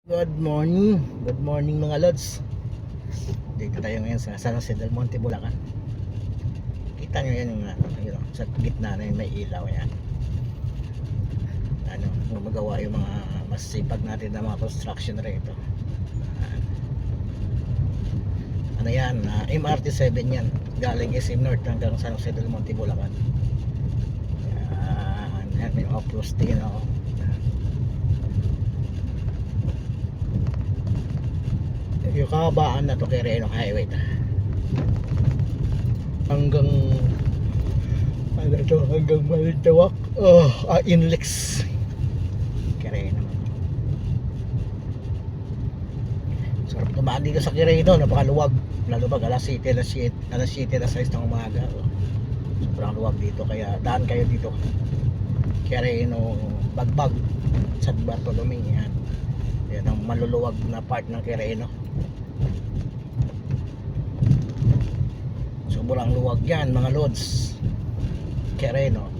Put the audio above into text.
Good morning mga lods. Dito tayo ngayon sa San Jose del Monte, Bulacan. Kita nyo yan yung sa gitna na yung may ilaw yan. Gumagawa yung mga masipag natin na mga construction rito. Ano yan, MRT7 yan. Galing SM North hanggang San Jose del Monte, Bulacan. Yan, may off-road din ako. Yung kahabaan na to kay Reno Highway hanggang hanggang Malintawak, Inlex Quireno. Sarap tumaan dito sa Quireno, napakaluwag. Lalo pag alas 7 alas 6 ng umaga, sobrang luwag dito. Kaya daan kayo dito, Quireno, Bagbag, San Bartolome. Yan ang maluluwag na part ng Quireno. Sobrang luwag yan mga lods, Quireno.